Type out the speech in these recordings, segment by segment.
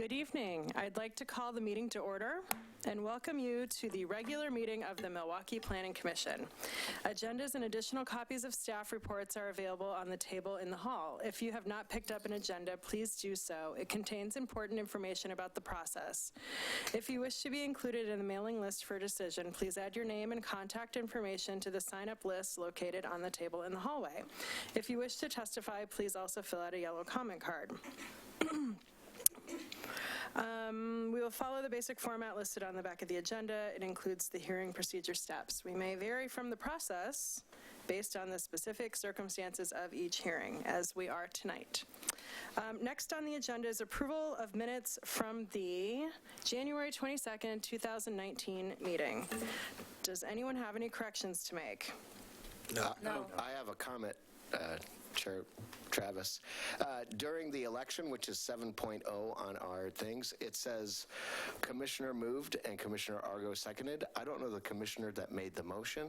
Good evening. I'd like to call the meeting to order and welcome you to the regular meeting of the Milwaukee Planning Commission. Agendas and additional copies of staff reports are available on the table in the hall. If you have not picked up an agenda, please do so. It contains important information about the process. If you wish to be included in the mailing list for a decision, please add your name and contact information to the sign-up list located on the table in the hallway. If you wish to testify, please also fill out a yellow comment card. We will follow the basic format listed on the back of the agenda. It includes the hearing procedure steps. We may vary from the process based on the specific circumstances of each hearing, as we are tonight. Next on the agenda is approval of minutes from the January 22nd, 2019 meeting. Does anyone have any corrections to make? No. I have a comment, Chair Travis. During the election, which is 7.0 on our things, it says Commissioner moved and Commissioner Argo seconded. I don't know the commissioner that made the motion.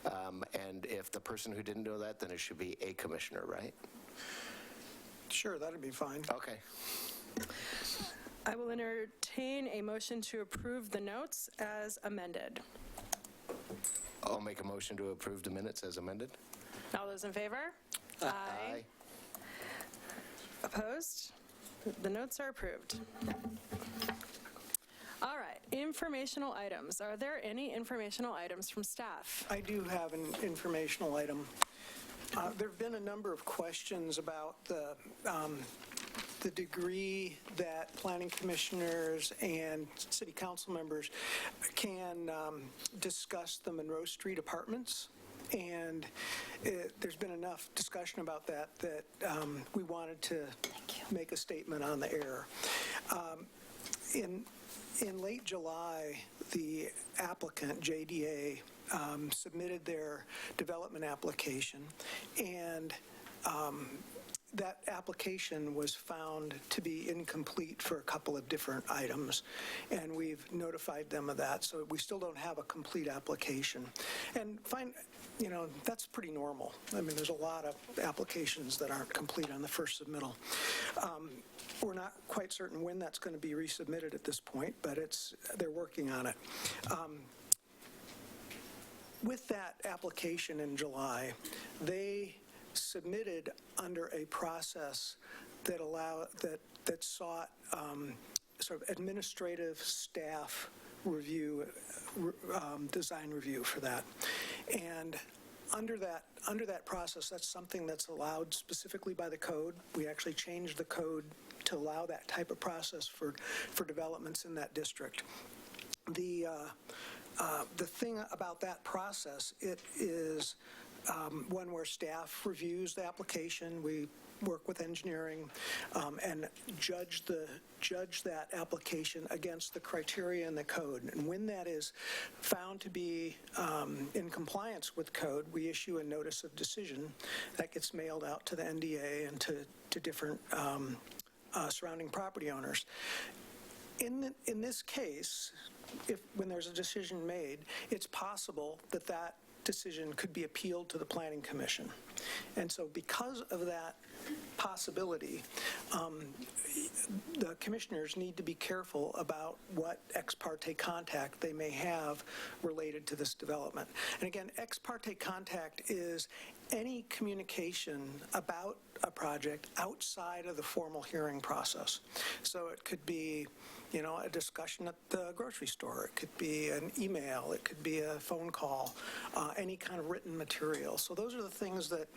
And if the person who didn't know that, then it should be a commissioner, right? Sure, that'd be fine. Okay. I will entertain a motion to approve the notes as amended. I'll make a motion to approve the minutes as amended. All those in favor? Aye. Opposed? The notes are approved. All right, informational items. Are there any informational items from staff? I do have an informational item. There have been a number of questions about the degree that planning commissioners and city council members can discuss the Monroe Street apartments. And there's been enough discussion about that we wanted to make a statement on the air. In late July, the applicant, JDA, submitted their development application, and that application was found to be incomplete for a couple of different items, and we've notified them of that, so we still don't have a complete application. And that's pretty normal. I mean, there's a lot of applications that aren't complete on the first submittal. We're not quite certain when that's going to be resubmitted at this point, but they're working on it. With that application in July, they submitted under a process that sought sort of administrative staff review, design review for that. And under that process, that's something that's allowed specifically by the code. We actually changed the code to allow that type of process for developments in that district. The thing about that process, it is one where staff reviews the application. We work with engineering and judge that application against the criteria in the code. And when that is found to be in compliance with code, we issue a notice of decision that gets mailed out to the NDA and to different surrounding property owners. In this case, when there's a decision made, it's possible that decision could be appealed to the Planning Commission. And so because of that possibility, the commissioners need to be careful about what ex parte contact they may have related to this development. And again, ex parte contact is any communication about a project outside of the formal hearing process. So it could be, a discussion at the grocery store. It could be an email. It could be a phone call, any kind of written material. So those are the things that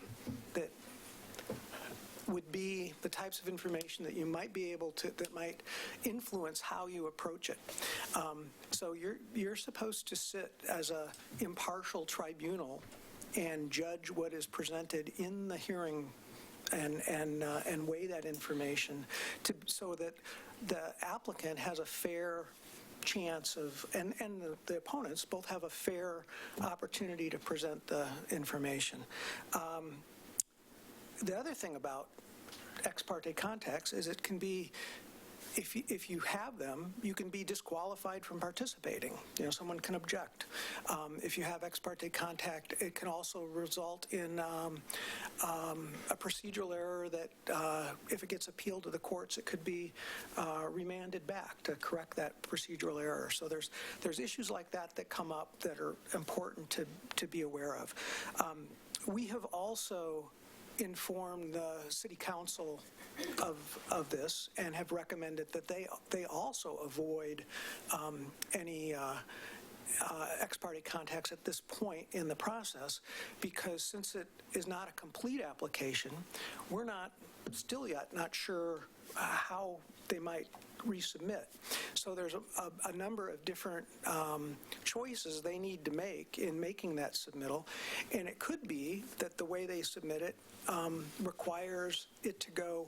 would be the types of information that you might be able to, that might influence how you approach it. So you're supposed to sit as a impartial tribunal and judge what is presented in the hearing and weigh that information so that the applicant has a fair chance of, and the opponents both have a fair opportunity to present the information. The other thing about ex parte contacts is it can be if you have them, you can be disqualified from participating. Someone can object. If you have ex parte contact, it can also result in a procedural error that, if it gets appealed to the courts, it could be remanded back to correct that procedural error. So there's issues like that come up that are important to be aware of. We have also informed the City Council of this and have recommended that they also avoid any ex parte contacts at this point in the process, because since it is not a complete application, we're still yet not sure how they might resubmit. So there's a number of different choices they need to make in making that submittal, and it could be that the way they submit it requires it to go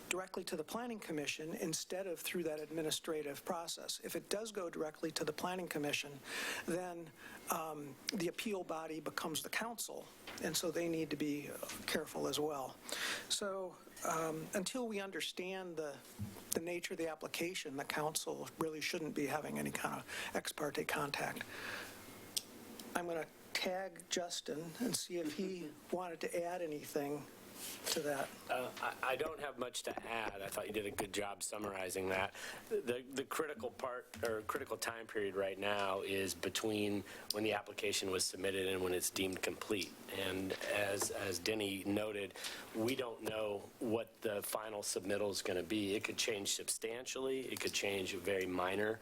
directly to the Planning Commission instead of through that administrative process. If it does go directly to the Planning Commission, then the appeal body becomes the council, and so they need to be careful as well. So until we understand the nature of the application, the council really shouldn't be having any kind of ex parte contact. I'm going to tag Justin and see if he wanted to add anything to that. I don't have much to add. I thought you did a good job summarizing that. The critical part, or critical time period right now, is between when the application was submitted and when it's deemed complete. And as Denny noted, we don't know what the final submittal is going to be. It could change substantially. It could change very minor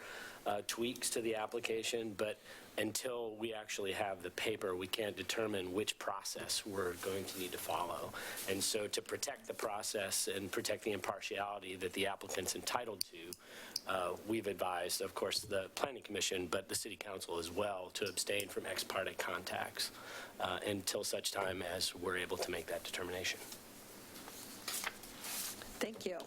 tweaks to the application, but until we actually have the paper, we can't determine which process we're going to need to follow. And so to protect the process and protect the impartiality that the applicant's entitled to, we've advised, of course, the Planning Commission, but the City Council as well, to abstain from ex parte contacts until such time as we're able to make that determination. Thank you.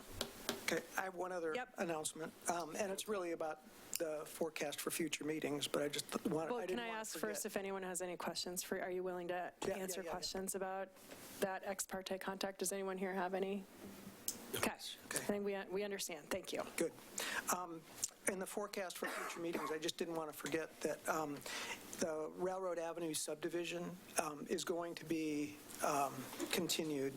Okay, I have one other announcement, and it's really about the forecast for future meetings, but I just want to... Well, can I ask first if anyone has any questions? Are you willing to answer questions about that ex parte contact? Does anyone here have any? Okay. I think we understand. Thank you. Good. In the forecast for future meetings, I just didn't want to forget that the Railroad Avenue subdivision is going to be continued.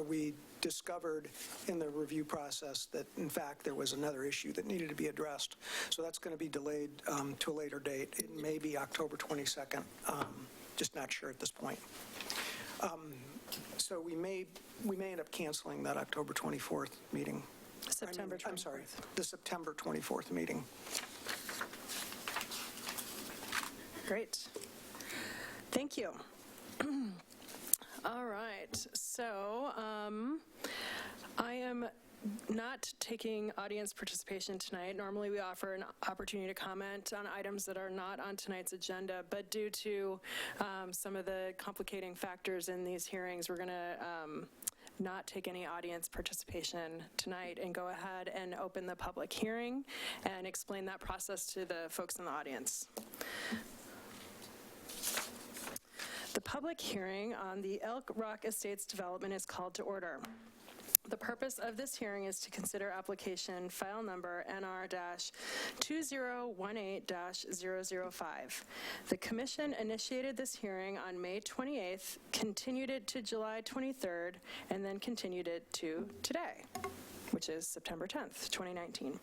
We discovered in the review process that, in fact, there was another issue that needed to be addressed. So that's going to be delayed to a later date. It may be October 22nd, just not sure at this point. So we may end up canceling that October 24th meeting. September 24th. I'm sorry, the September 24th meeting. Great. Thank you. All right. So I am not taking audience participation tonight. Normally we offer an opportunity to comment on items that are not on tonight's agenda, but due to some of the complicating factors in these hearings, we're going to not take any audience participation tonight and go ahead and open the public hearing and explain that process to the folks in the audience. The public hearing on the Elk Rock Estates development is called to order. The purpose of this hearing is to consider application file number NR-2018-005. The Commission initiated this hearing on May 28th, continued it to July 23rd, and then continued it to today, which is September 10th, 2019.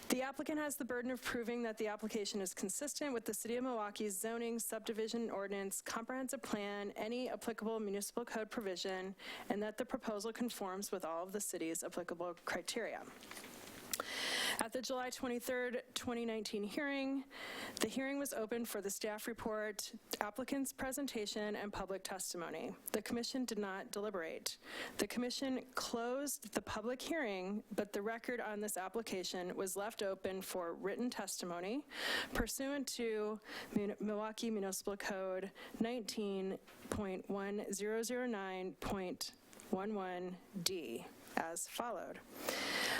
The applicant has the burden of proving that the application is consistent with the City of Milwaukee's zoning, subdivision ordinance, comprehensive plan, any applicable municipal code provision, and that the proposal conforms with all of the city's applicable criteria. At the July 23rd, 2019 hearing, the hearing was open for the staff report, applicant's presentation, and public testimony. The Commission did not deliberate. The Commission closed the public hearing, but the record on this application was left open for written testimony pursuant to Milwaukee Municipal Code 19.1009.11D. as followed.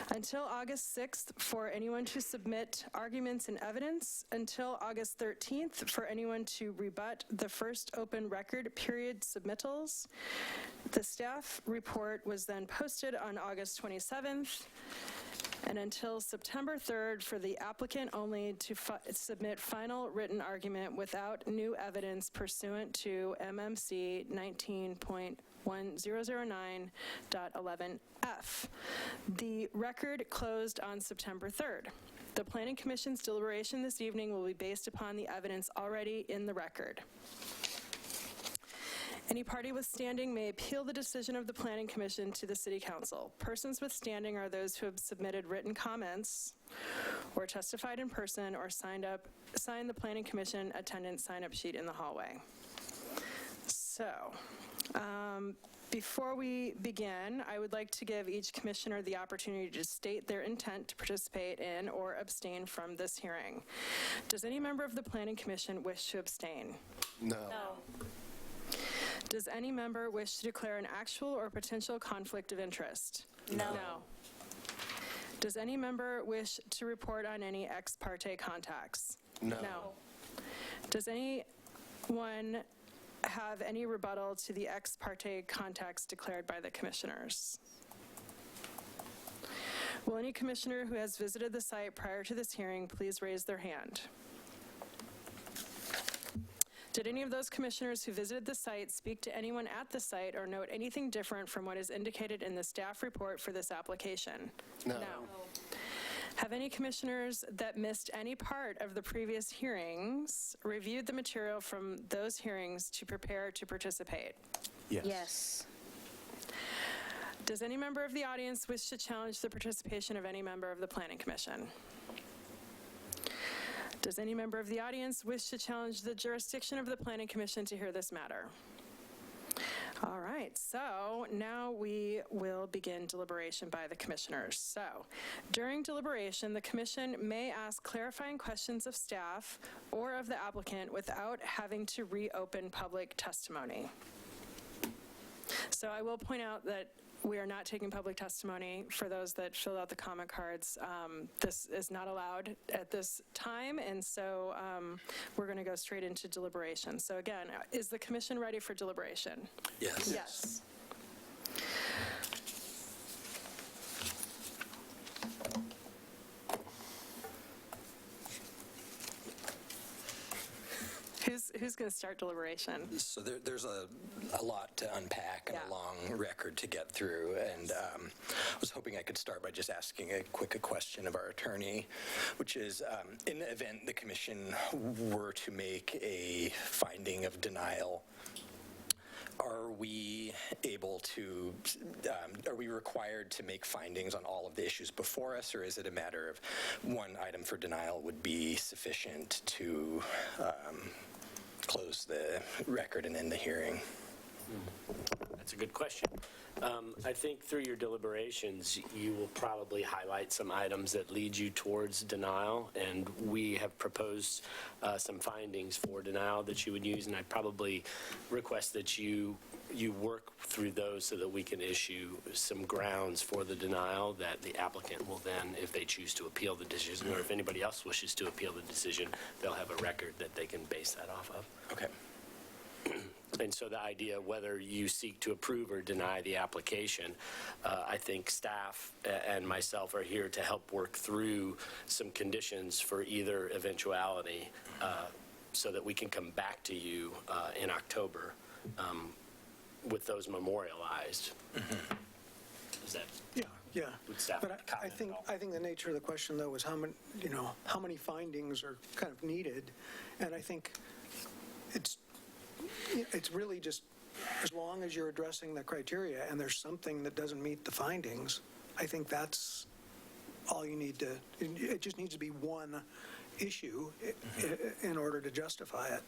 Until August 6th for anyone to submit arguments and evidence, until August 13th for anyone to rebut the first open record period submittals. The staff report was then posted on August 27th, and until September 3rd for the applicant only to submit final written argument without new evidence pursuant to MMC 19.1009.11F. The record closed on September 3rd. The Planning Commission's deliberation this evening will be based upon the evidence already in the record. Any party with standing may appeal the decision of the Planning Commission to the City Council. Persons with standing are those who have submitted written comments or testified in person or signed the Planning Commission attendance sign-up sheet in the hallway. So, before we begin, I would like to give each commissioner the opportunity to state their intent to participate in or abstain from this hearing. Does any member of the Planning Commission wish to abstain? No. Does any member wish to declare an actual or potential conflict of interest? No. Does any member wish to report on any ex parte contacts? No. Does anyone have any rebuttal to the ex parte contacts declared by the commissioners? Will any commissioner who has visited the site prior to this hearing please raise their hand? Did any of those commissioners who visited the site speak to anyone at the site or note anything different from what is indicated in the staff report for this application? No. Have any commissioners that missed any part of the previous hearings reviewed the material from those hearings to prepare to participate? Yes. Does any member of the audience wish to challenge the participation of any member of the Planning Commission? Does any member of the audience wish to challenge the jurisdiction of the Planning Commission to hear this matter? All right, so now we will begin deliberation by the commissioners. So, during deliberation, the commission may ask clarifying questions of staff or of the applicant without having to reopen public testimony. So I will point out that we are not taking public testimony. For those that filled out the comment cards, this is not allowed at this time, and so we're going to go straight into deliberation. So again, is the commission ready for deliberation? Yes. Yes. Who's going to start deliberation? So there's a lot to unpack and Yeah. a long record to get through, and I was hoping I could start by just asking a question of our attorney, which is, in the event the commission were to make a finding of denial, are we able to, are we required to make findings on all of the issues before us, or is it a matter of one item for denial would be sufficient to close the record and end the hearing? That's a good question. I think through your deliberations, you will probably highlight some items that lead you towards denial, and we have proposed some findings for denial that you would use, and I'd probably request that you work through those so that we can issue some grounds for the denial that the applicant will then, if they choose to appeal the decision, or if anybody else wishes to appeal the decision, they'll have a record that they can base that off of. Okay. And so the idea, whether you seek to approve or deny the application, I think staff and myself are here to help work through some conditions for either eventuality so that we can come back to you in October with those memorialized. Mm-hmm. Is that? Yeah. Would staff But I comment think, at all? the nature of the question, though, is how many findings are kind of needed, and I think it's really just, as long as you're addressing the criteria and there's something that doesn't meet the findings, I think that's all you need to, it just needs to be one issue in order to justify it.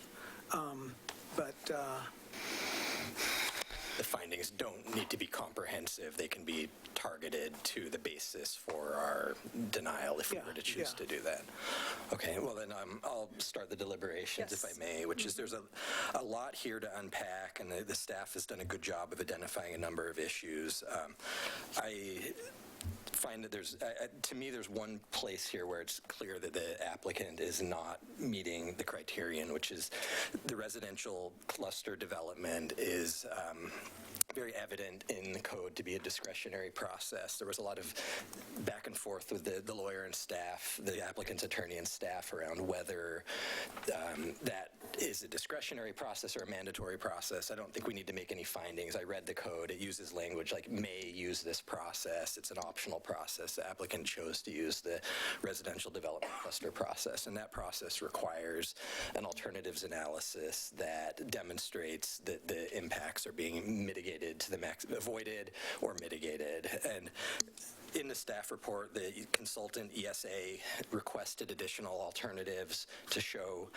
The findings don't need to be comprehensive. They can be targeted to the basis for our denial if we were to choose to do that. Okay, well then I'll start the deliberations if I may, which is there's a lot here to unpack, and the staff has done a good job of identifying a number of issues. find that to me, there's one place here where it's clear that the applicant is not meeting the criterion, which is the residential cluster development is very evident in the code to be a discretionary process. There was a lot of back and forth with the lawyer and staff, the applicant's attorney and staff around whether that is a discretionary process or a mandatory process. I don't think we need to make any findings. I read the code. It uses language like may use this process. It's an optional process. The applicant chose to use the residential development cluster process, and that process requires an alternatives analysis that demonstrates that the impacts are being mitigated to the max, avoided or mitigated. And in the staff report, the consultant ESA requested additional alternatives to show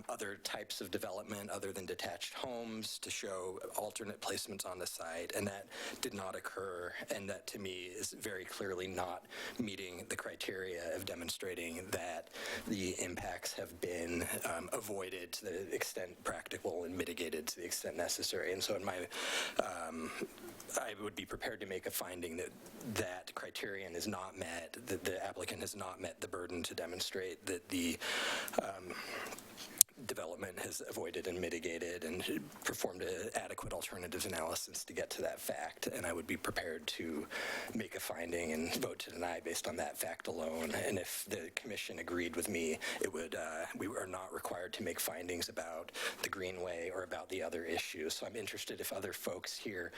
other types of development other than detached homes, to show alternate placements on the site, and that did not occur, and that to me is very clearly not meeting the criteria of demonstrating that the impacts have been avoided to the extent practical and mitigated to the extent necessary. And so in my, I would be prepared to make a finding that that criterion is not met, that the applicant has not met the burden to demonstrate that the development has avoided and mitigated and performed an adequate alternatives analysis to get to that fact. And I would be prepared to make a finding and vote to deny based on that fact alone. And if the commission agreed with me, it would, we are not required to make findings about the Greenway or about the other issues. So I'm interested if other folks here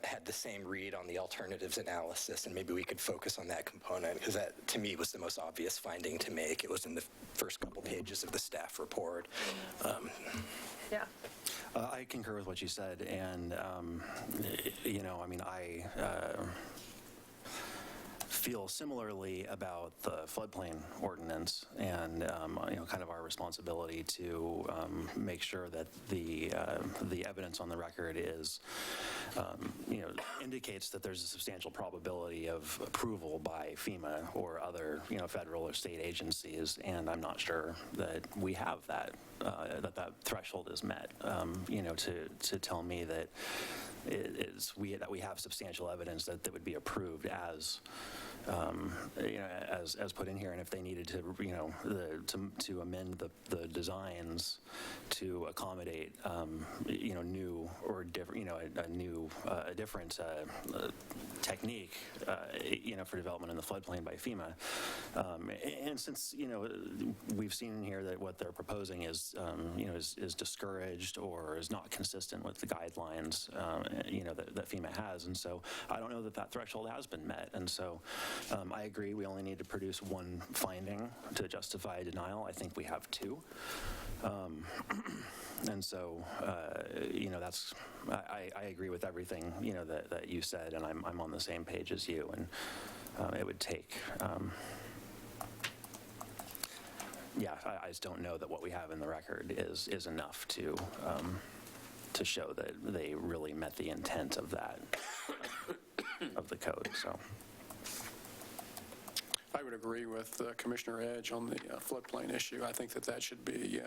had the same read on the alternatives analysis, and maybe we could focus on that component, because that to me was the most obvious finding to make. It was in the first couple pages of the staff report. Yeah. I concur with what you said, and you know, I mean, I feel similarly about the floodplain ordinance, and you know, kind of our responsibility to make sure that the evidence on the record is, you know, indicates that there's a substantial probability of approval by FEMA or other, you know, federal or state agencies, and I'm not sure that we have that, that threshold is met. You know, to tell me that that we have substantial evidence that would be approved as, you know, as put in here, and if they needed to, you know, to amend the designs to accommodate, you know, new or different, you know, a different technique, you know, for development in the floodplain by FEMA, and since, you know, we've seen in here that what they're proposing is, you know, is discouraged or is not consistent with the guidelines, you know, that FEMA has, and so I don't know that threshold has been met, and so I agree we only need to produce one finding to justify denial. I think we have two. And so, you know, that's, I agree with everything, you know, that you said, and I'm on the same page as you, and it would take, yeah, I just don't know that what we have in the record is enough to show that they really met the intent of that, of the code, so. I would agree with Commissioner Edge on the floodplain issue. I think that should be,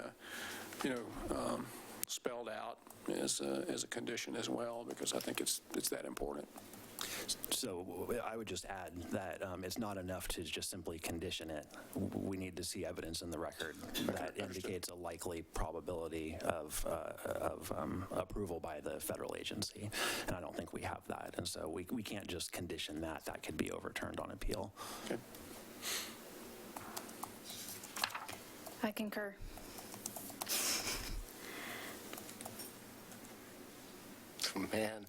you know, spelled out as a condition as well, because I think it's that important. So I would just add that it's not enough to just simply condition it. We need to see evidence in the record that indicates a likely probability of approval by the federal agency, and I don't think we have that. And so we can't just condition that. That could be overturned on appeal. Okay. I concur. Man.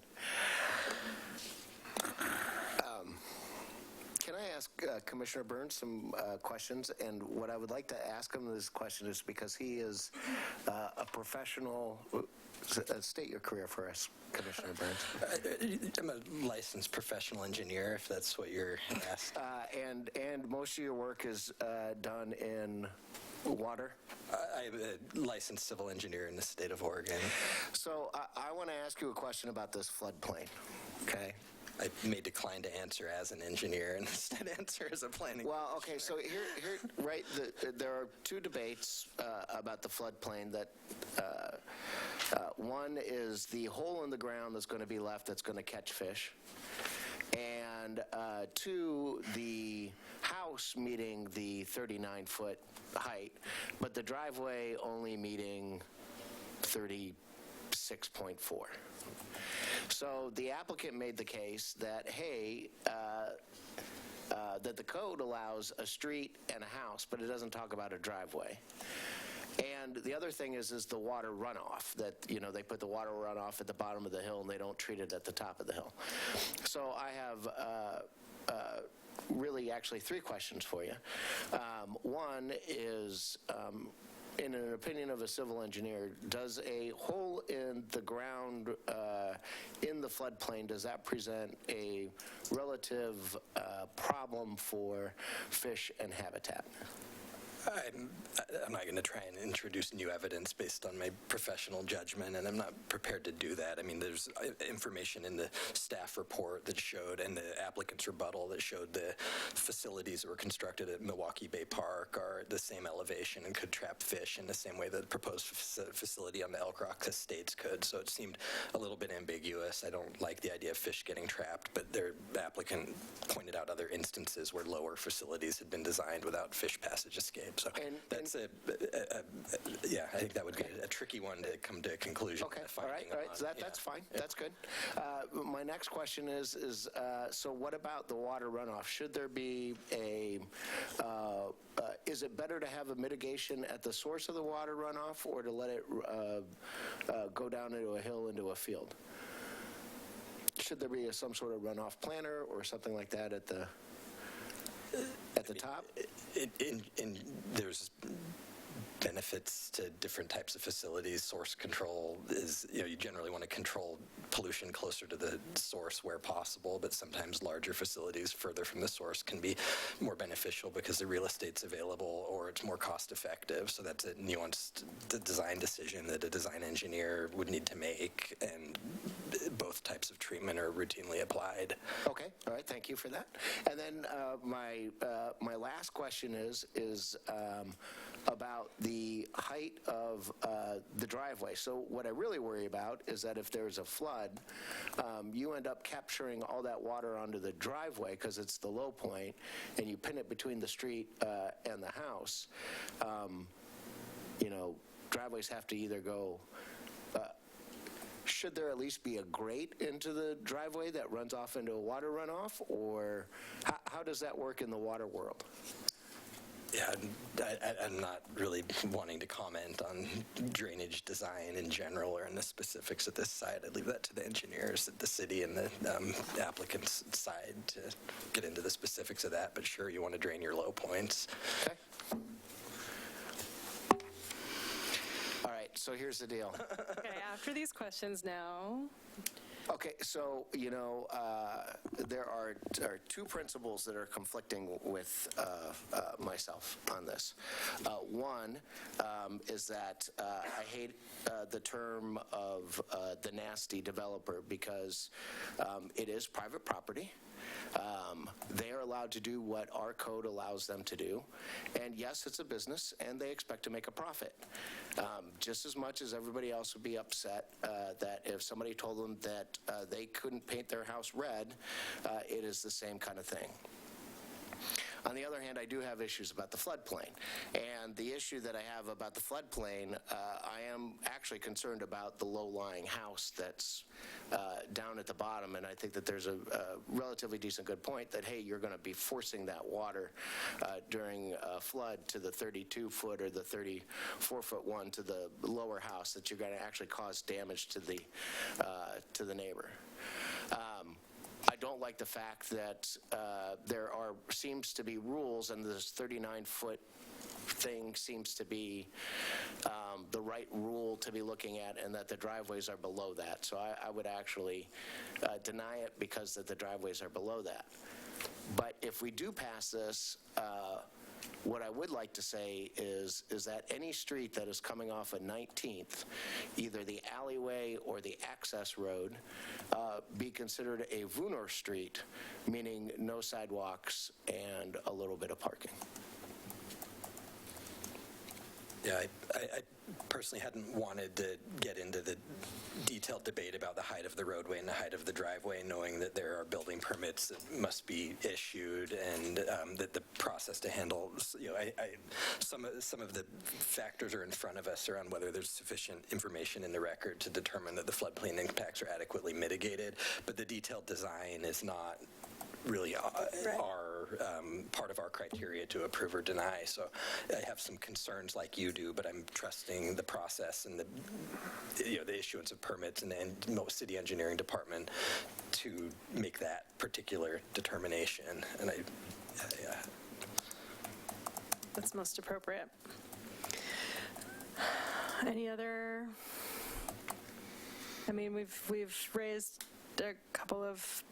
Can I ask Commissioner Burns some questions? And what I would like to ask him this question is because he is a professional. State your career for us, Commissioner Burns. I'm a licensed professional engineer, if that's what you're asking. And most of your work is done in water? I'm a licensed civil engineer in the state of Oregon. So I want to ask you a question about this floodplain, okay? I may decline to answer as an engineer and instead answer as a planning. Well, okay, so here, right, there are two debates about the floodplain that, one is the hole in the ground that's going to be left that's going to catch fish, and two, the house meeting the 39-foot height, but the driveway only meeting 36.4. So the applicant made the case that, hey, that the code allows a street and a house, but it doesn't talk about a driveway. And the other thing is the water runoff, that, they put the water runoff at the bottom of the hill and they don't treat it at the top of the hill. So I have really actually three questions for you. One is, in an opinion of a civil engineer, does a hole in the ground in the floodplain, does that present a relative problem for fish and habitat? I'm not going to try and introduce new evidence based on my professional judgment, and I'm not prepared to do that. I mean, there's information in the staff report that showed, and the applicant's rebuttal that showed the facilities that were constructed at Milwaukee Bay Park are at the same elevation and could trap fish in the same way that the proposed facility on the Elk Rock Estates could. So it seemed a little bit ambiguous. I don't like the idea of fish getting trapped, but their applicant pointed out other instances where lower facilities had been designed without fish passage escape. So that's yeah, I think that would be a tricky one to come to a conclusion. Okay, all right, so that's fine, that's good. My next question is so what about the water runoff? Should there be is it better to have a mitigation at the source of the water runoff, or to let it go down into a hill, into a field? Should there be some sort of runoff planner or something like that at the top? There's benefits to different types of facilities. Source control is, you generally want to control pollution closer to the source where possible, but sometimes larger facilities further from the source can be more beneficial because the real estate's available or it's more cost effective. So that's a nuanced design decision that a design engineer would need to make, and both types of treatment are routinely applied. Okay, all right, thank you for that. And then my last question is about the height of the driveway. So what I really worry about is that if there's a flood, you end up capturing all that water onto the driveway because it's the low point, and you pin it between the street and the house. Driveways have to either go. Should there at least be a grate into the driveway that runs off into a water runoff, or how does that work in the water world? Yeah, I'm not really wanting to comment on drainage design in general or in the specifics at this site. I'd leave that to the engineers at the city and the applicant's side to get into the specifics of that. But sure, you want to drain your low points. Okay. All right, so here's the deal. Okay, after these questions now. Okay, so, there are two principles that are conflicting with myself on this. One is that I hate the term of the nasty developer because it is private property. They are allowed to do what our code allows them to do. And yes, it's a business, and they expect to make a profit. Just as much as everybody else would be upset that if somebody told them that they couldn't paint their house red, it is the same kind of thing. On the other hand, I do have issues about the floodplain. And the issue that I have about the floodplain, I am actually concerned about the low-lying house that's down at the bottom. And I think that there's a relatively decent good point that, hey, you're going to be forcing that water during a flood to the 32-foot or the 34-foot one to the lower house, that you're going to actually cause damage to the neighbor. I don't like the fact that there seems to be rules, and this 39-foot thing seems to be the right rule to be looking at, and that the driveways are below that. So I would actually deny it because that the driveways are below that. But if we do pass this, what I would like to say is that any street that is coming off of 19th, either the alleyway or the access road, be considered a Vunor street, meaning no sidewalks and a little bit of parking. Yeah, I personally hadn't wanted to get into the detailed debate about the height of the roadway and the height of the driveway, knowing that there are building permits that must be issued and that the process to handle, some of the factors are in front of us around whether there's sufficient information in the record to determine that the floodplain impacts are adequately mitigated, but the detailed design is not really part of our criteria to approve or deny. So I have some concerns like you do, but I'm trusting the process and the issuance of permits and city engineering department to make that particular determination. And That's most appropriate. Any other? I mean, we've raised a couple of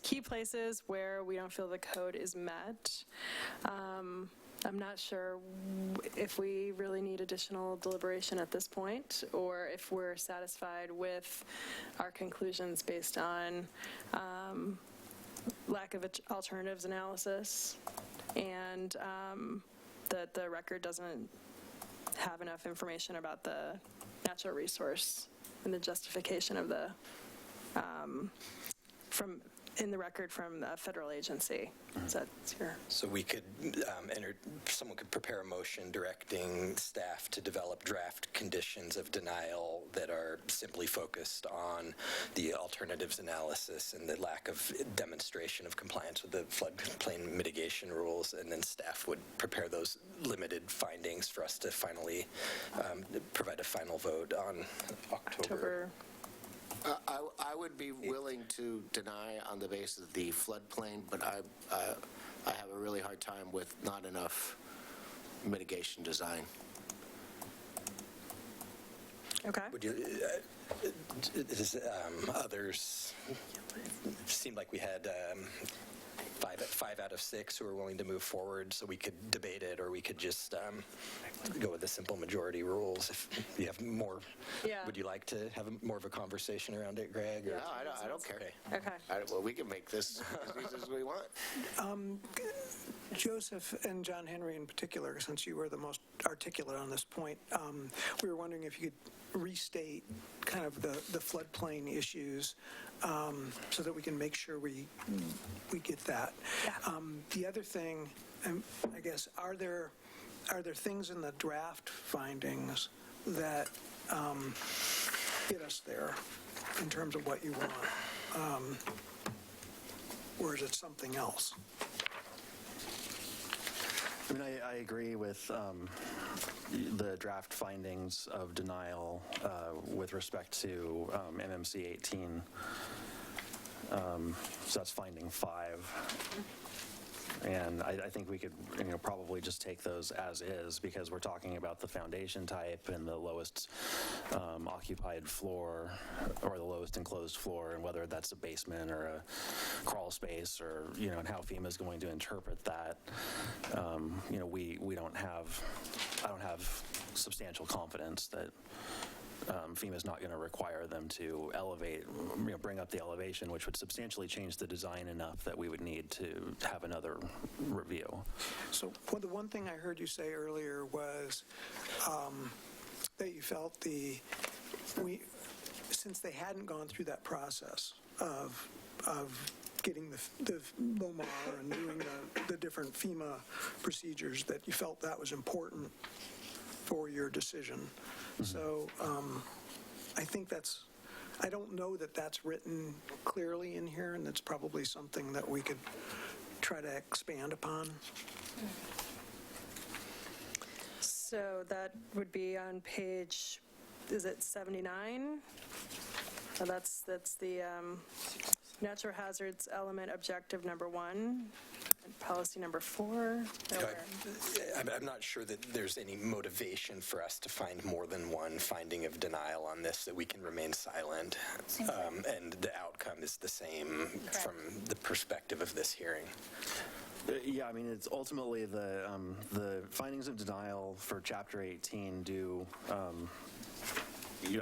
key places where we don't feel the code is met. I'm not sure if we really need additional deliberation at this point, or if we're satisfied with our conclusions based on lack of alternatives analysis, and that the record doesn't have enough information about the natural resource and the justification of the in the record from a federal agency. Is that your? So we could someone could prepare a motion directing staff to develop draft conditions of denial that are simply focused on the alternatives analysis and the lack of demonstration of compliance with the floodplain mitigation rules, and then staff would prepare those limited findings for us to finally provide a final vote on October. I would be willing to deny on the basis of the floodplain, but I have a really hard time with not enough mitigation design. Okay. Would you, others, seemed like we had five out of 6 who were willing to move forward, so we could debate it, or we could just go with the simple majority rules. If you have more, would you like to have more of a conversation around it, Greg? Or? No, I don't care. Okay. Well, we can make this as easy as we want. Joseph and John Henry in particular, since you were the most articulate on this point, we were wondering if you could restate kind of the floodplain issues so that we can make sure we get that. The other thing, I guess, are there things in the draft findings that get us there in terms of what you want? Or is it something else? I mean, I agree with the draft findings of denial with respect to MMC 18. So that's finding 5. And I think we could, probably just take those as is, because we're talking about the foundation type and the lowest occupied floor or the lowest enclosed floor, and whether that's a basement or a crawl space, or and how FEMA is going to interpret that. I don't have substantial confidence that FEMA is not going to require them to elevate, bring up the elevation, which would substantially change the design enough that we would need to have another review. So the one thing I heard you say earlier was that you felt since they hadn't gone through that process of getting the LOMAR and doing the different FEMA procedures, that you felt that was important for your decision. Mm-hmm. So I think I don't know that that's written clearly in here, and that's probably something that we could try to expand upon. So that would be on page, is it 79? Oh, that's the natural hazards element objective number 1. Policy number 4. I'm not sure that there's any motivation for us to find more than one finding of denial on this, that we can remain silent. And the outcome is the same from the perspective of this hearing. Yeah, I mean, it's ultimately the findings of denial for Chapter 18 do,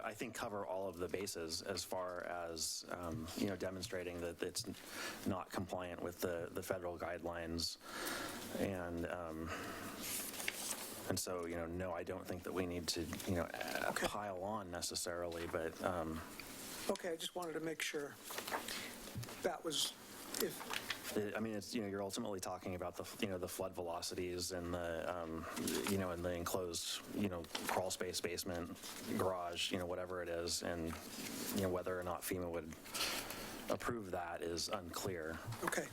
I think, cover all of the bases as far as, demonstrating that it's not compliant with the federal guidelines. And And so, no, I don't think that we need to, pile on necessarily, but, Okay, I just wanted to make sure that was, if, I mean, it's, you're ultimately talking about the flood velocities and and the enclosed, crawl space, basement, garage, whatever it is, and, whether or not FEMA would approve that is unclear. okay.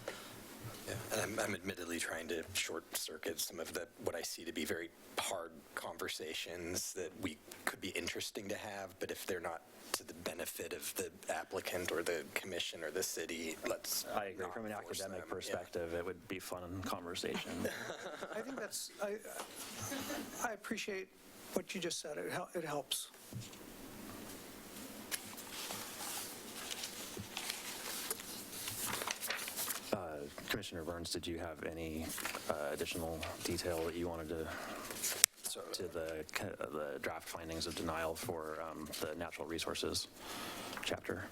Yeah, and I'm admittedly trying to short-circuit some of what I see to be very hard conversations that we could be interesting to have, but if they're not to the benefit of the applicant or the commission or the city, let's I agree. not From an force academic them. Yeah. perspective, it would be fun conversation. I think that's, I appreciate what you just said. It helps. Commissioner Burns, did you have any additional detail that you wanted to the draft findings of denial for the natural resources chapter?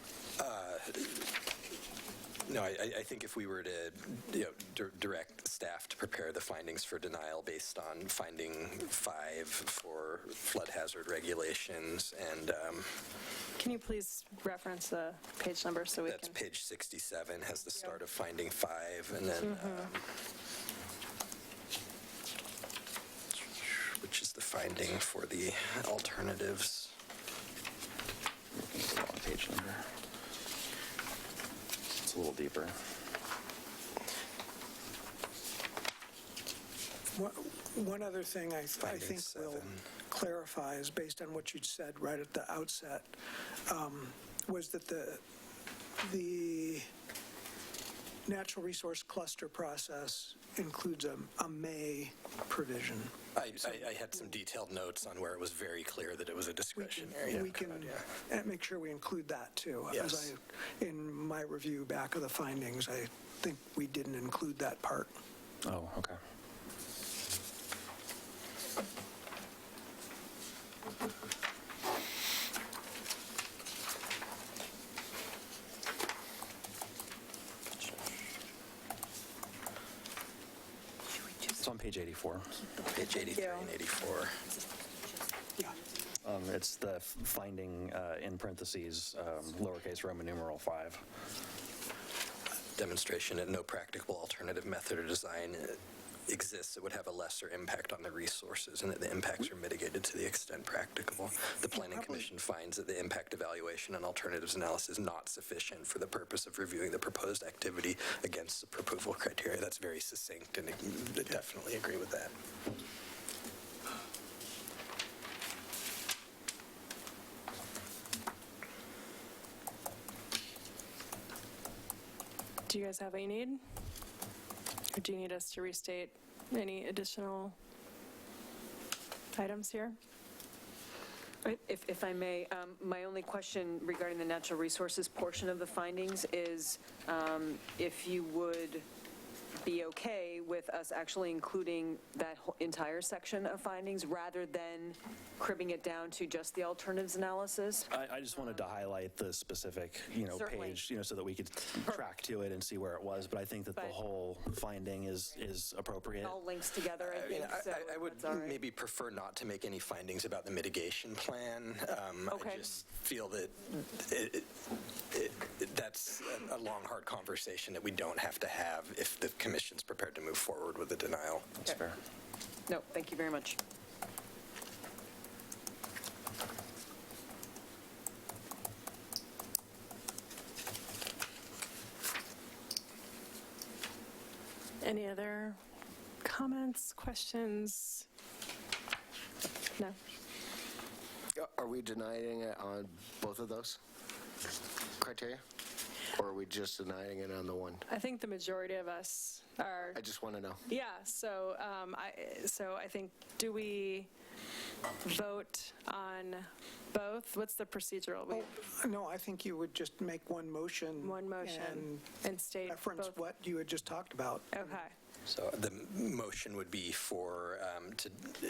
No, I think if we were to direct staff to prepare the findings for denial based on finding 5 for flood hazard regulations, and Can you please reference the page number so we that's can? page 67 has the start of finding 5, and then which is the finding for the alternatives. Looking at the wrong page number. It's a little deeper. One other thing I think will 7. clarify is based on what you'd said right at the outset, was that the natural resource cluster process includes a may provision. I had some detailed notes on where it was very clear that it was a discretionary. We can make sure we include that too. Yes. In my review back of the findings, I think we didn't include that part. Oh, okay. It's on page 84. Page 83 and 84. Yeah. It's the finding in parentheses, lowercase Roman numeral 5. Demonstration that no practicable alternative method or design exists that would have a lesser impact on the resources, and that the impacts are mitigated to the extent practicable. The Planning Commission finds that the impact evaluation and alternatives analysis is not sufficient for the purpose of reviewing the proposed activity against the approval criteria. That's very succinct, and I definitely agree with that. Do you guys have what you need? Or do you need us to restate any additional items here? If I may, my only question regarding the natural resources portion of the findings is if you would be okay with us actually including that entire section of findings rather than cribbing it down to just the alternatives analysis? I just wanted to highlight the specific, Certainly. page, so that we could track to it and see where it was. But I think that the But- whole finding is appropriate. It all links together, I think, so I would that's all right. maybe prefer not to make any findings about the mitigation plan. Okay. I just feel that that's a long, hard conversation that we don't have to have if the commission's prepared to move forward with the denial. That's fair. No, thank you very much. Any other comments, questions? No? Are we denying it on both of those criteria? Or are we just denying it on the one? I think the majority of us are, I just want to know. yeah, so I think, do we vote on both? What's the procedural? No, I think you would just make one motion. One motion and state reference both. what you had just talked about. Okay. So the motion would be for,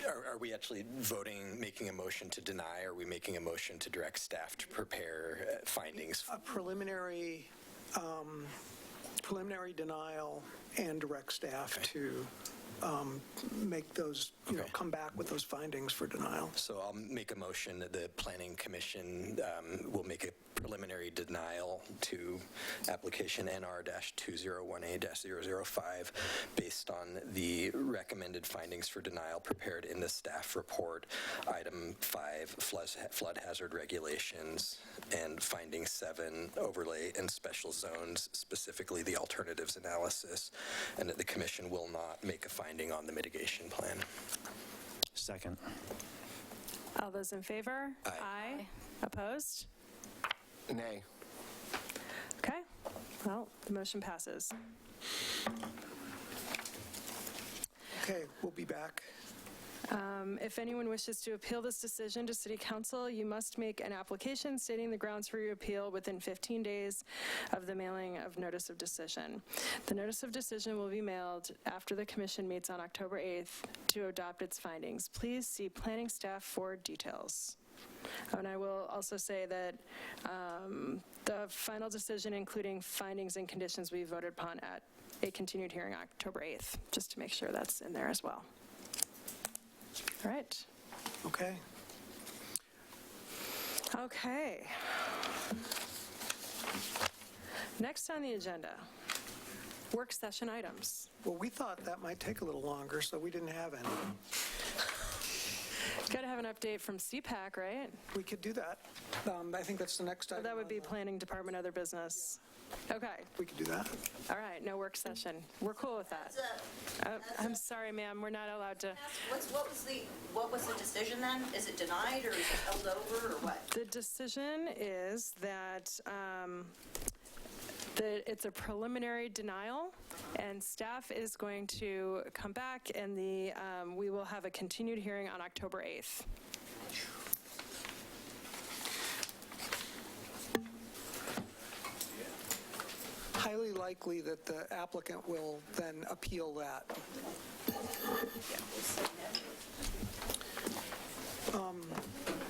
are we actually voting, making a motion to deny? Or are we making a motion to direct staff to prepare findings? A preliminary denial and direct staff to make those come back with those findings for denial. So I'll make a motion that the Planning Commission will make a preliminary denial to application NR-2018-005 based on the recommended findings for denial prepared in the staff report, item 5, flood hazard regulations, and finding 7, overlay and special zones, specifically the alternatives analysis, and that the commission will not make a finding on the mitigation plan. Second. All those in favor? Aye. Opposed? Nay. Okay, well, the motion passes. Okay, we'll be back. If anyone wishes to appeal this decision to City Council, you must make an application stating the grounds for your appeal within 15 days of the mailing of notice of decision. The notice of decision will be mailed after the commission meets on October 8th to adopt its findings. Please see planning staff for details. And I will also say that the final decision, including findings and conditions, will be voted upon at a continued hearing October 8th, just to make sure that's in there as well. All right. Okay. Okay. Next on the agenda, work session items. Well, we thought that might take a little longer, so we didn't have any. Got to have an update from CPAC, right? We could do that. I think that's the next Or item. that would be Planning Department, other business. Okay. We could do that. All right, no work session. We're cool with that. I'm sorry, ma'am, we're not allowed to. What was the decision then? Is it denied or is it held over or what? The decision is that it's a preliminary denial, and staff is going to come back, and we will have a continued hearing on October 8th. Highly likely that the applicant will then appeal that.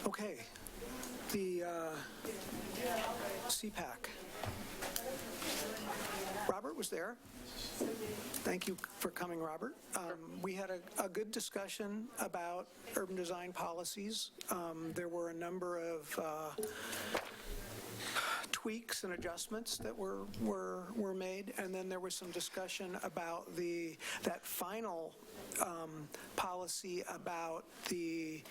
Okay, the CPAC. Robert was there. Thank you for coming, Robert. We had a good discussion about urban design policies. There were a number of tweaks and adjustments that were made, and then there was some discussion about that final policy about the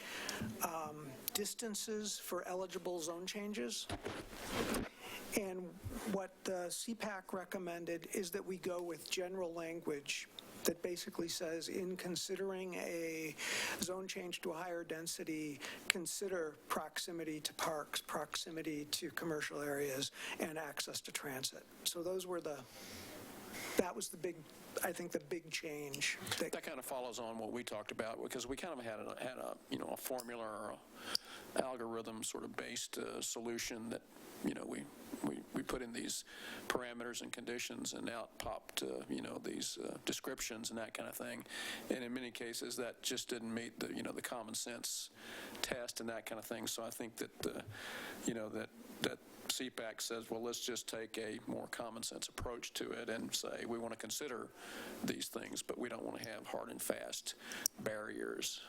distances for eligible zone changes. And what the CPAC recommended is that we go with general language that basically says, in considering a zone change to a higher density, consider proximity to parks, proximity to commercial areas, and access to transit. So that was the big, I think, the big change. That kind of follows on what we talked about, because we kind of had a formula or a algorithm sort of based solution that, we put in these parameters and conditions, and out popped, these descriptions and that kind of thing. And in many cases, that just didn't meet the, the common sense test and that kind of thing. So I think that, that CPAC says, well, let's just take a more common sense approach to it and say we want to consider these things, but we don't want to have hard and fast barriers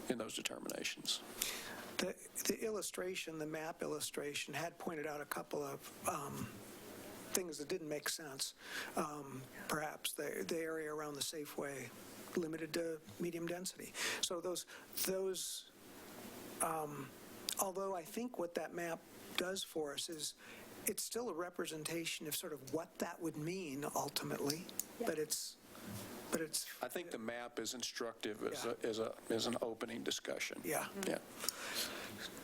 in those determinations. The illustration, the map illustration, had pointed out a couple of things that didn't make sense. Perhaps the area around the Safeway limited to medium density. So those although I think what that map does for us is it's still a representation of sort of what that would mean ultimately, but it's. I think the map is instructive as an opening discussion. Yeah. Yeah.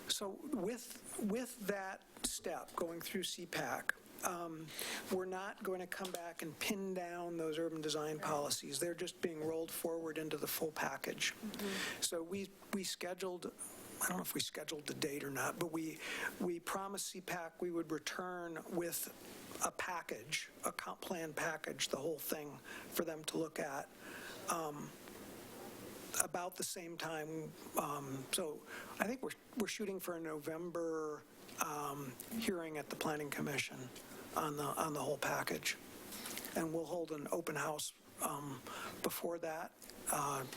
So with that step going through CPAC, we're not going to come back and pin down those urban design policies. They're just being rolled forward into the full package. Mm-hmm. So we scheduled, I don't know if we scheduled the date or not, but we promised CPAC we would return with a package, a comp plan package, the whole thing for them to look at about the same time. So I think we're shooting for a November hearing at the Planning Commission on the whole package, and we'll hold an open house before that,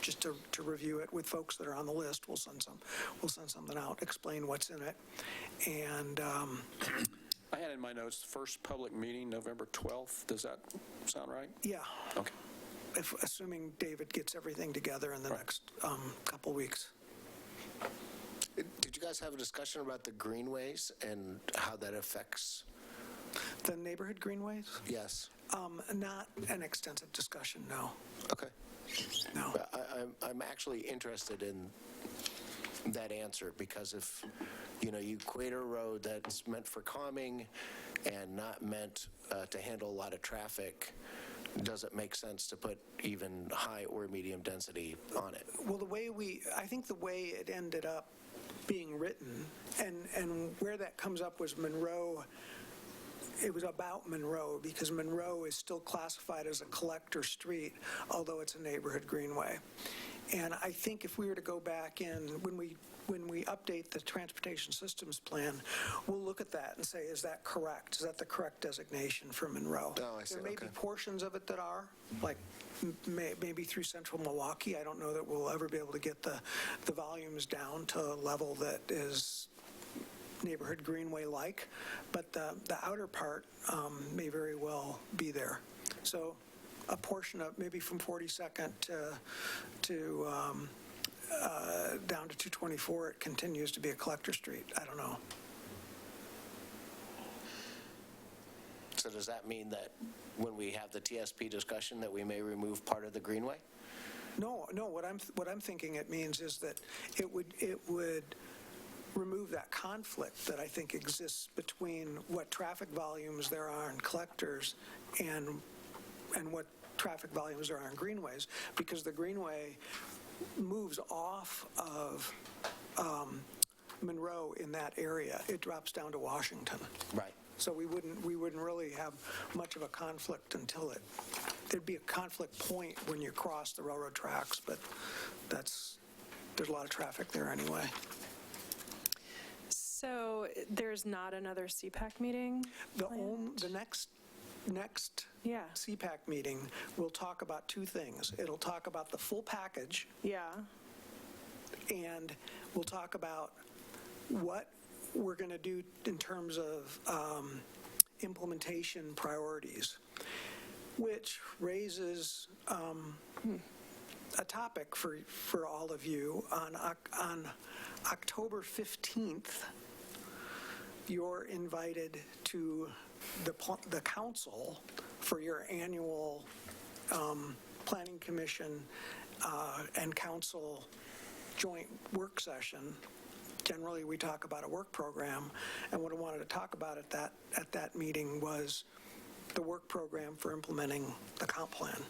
just to review it with folks that are on the list. We'll send something out, explain what's in it. And I had in my notes, first public meeting, November 12th. Does that sound right? yeah, Okay. assuming David gets everything together in the next couple weeks. Did you guys have a discussion about the greenways and how that affects? The neighborhood greenways? Yes. Not an extensive discussion, no. Okay. No. But I'm actually interested in that answer, because if, you equate a road that's meant for calming and not meant to handle a lot of traffic, does it make sense to put even high or medium density on it? Well, I think the way it ended up being written, and where that comes up was Monroe. It was about Monroe, because Monroe is still classified as a collector street, although it's a neighborhood greenway. And I think if we were to go back in, when we update the transportation systems plan, we'll look at that and say, is that correct? Is that the correct designation for Monroe? Oh, I see. There may be Okay. portions of it that are, like maybe through central Milwaukee. I don't know that we'll ever be able to get the volumes down to a level that is neighborhood greenway-like, but the outer part may very well be there. So a portion of, maybe from 42nd to down to 224, it continues to be a collector street. I don't know. So does that mean that when we have the TSP discussion that we may remove part of the greenway? No. What I'm thinking it means is that it would remove that conflict that I think exists between what traffic volumes there are in collectors and what traffic volumes there are in greenways, because the greenway moves off of Monroe in that area. It drops down to Washington. Right. So we wouldn't really have much of a conflict until there'd be a conflict point when you cross the railroad tracks, but there's a lot of traffic there anyway. So there's not another CPAC meeting? The next Yeah. CPAC meeting will talk about two things. It'll talk about the full package, Yeah. and we'll talk about what we're going to do in terms of implementation priorities, which raises a topic for all of you. On October 15th, you're invited to the council for your annual Planning Commission and council joint work session. Generally, we talk about a work program, and what I wanted to talk about at that meeting was the work program for implementing the comp plan.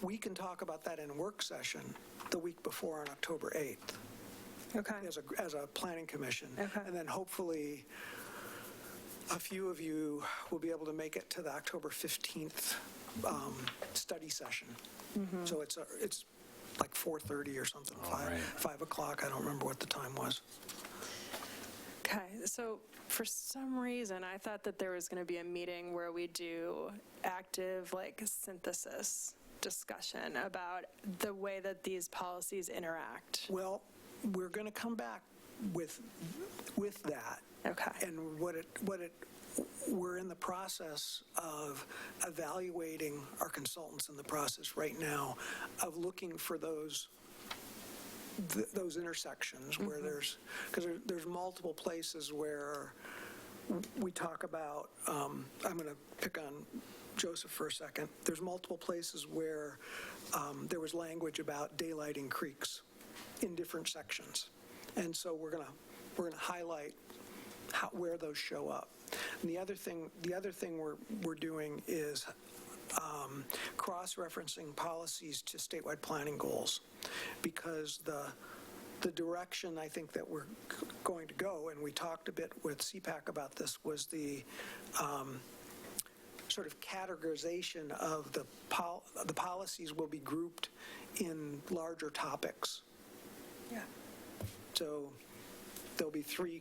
We can talk about that in a work session the week before on October 8th. Okay. As a planning commission. Okay. And then hopefully a few of you will be able to make it to the October 15th study session. Mm-hmm. So it's like 4:30 or something, 5 o'clock. I don't remember what the time was. Okay, so for some reason, I thought that there was going to be a meeting where we do active, synthesis discussion about the way that these policies interact. Well, we're going to come back with that. Okay. And we're in the process of evaluating our consultants in the process right now of looking for those intersections where because there's multiple places where we talk about, I'm going to pick on Joseph for a second. There's multiple places where there was language about daylighting creeks in different sections. And so we're going to highlight where those show up. And the other thing we're doing is cross-referencing policies to statewide planning goals, because the direction I think that we're going to go, and we talked a bit with CPAC about this, was the sort of categorization of the policies will be grouped in larger topics. Yeah. So there'll be three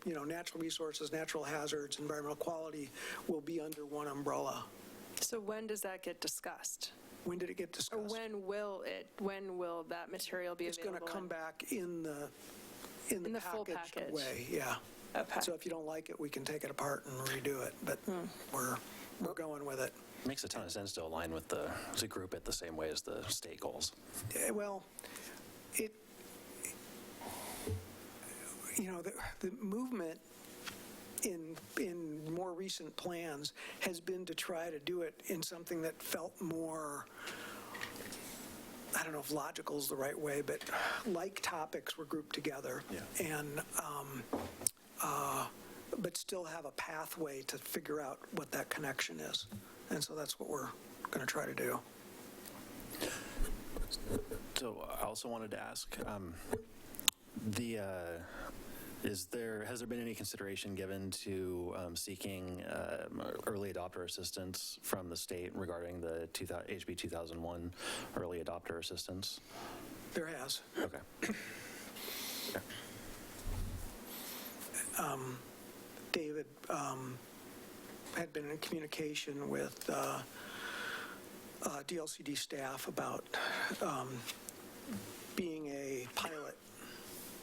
natural resources, natural hazards, environmental quality will be under one umbrella. So when does that get discussed? When did it get Or discussed? when will that material be It's available? going to come back in the the full packaged package. way, yeah. Okay. So if you don't like it, we can take it apart and redo it, but we're going with it. Makes a ton of sense to align with to group it the same way as the state goals. Well, the movement in more recent plans has been to try to do it in something that felt more, I don't know if logical is the right way, but like topics were grouped together. Yeah. And, but still have a pathway to figure out what that connection is. And so that's what we're going to try to do. So I also wanted to ask, has there been any consideration given to seeking early adopter assistance from the state regarding the HB 2001 early adopter assistance? There has. Okay. Okay. David had been in communication with DLCD staff about being a pilot.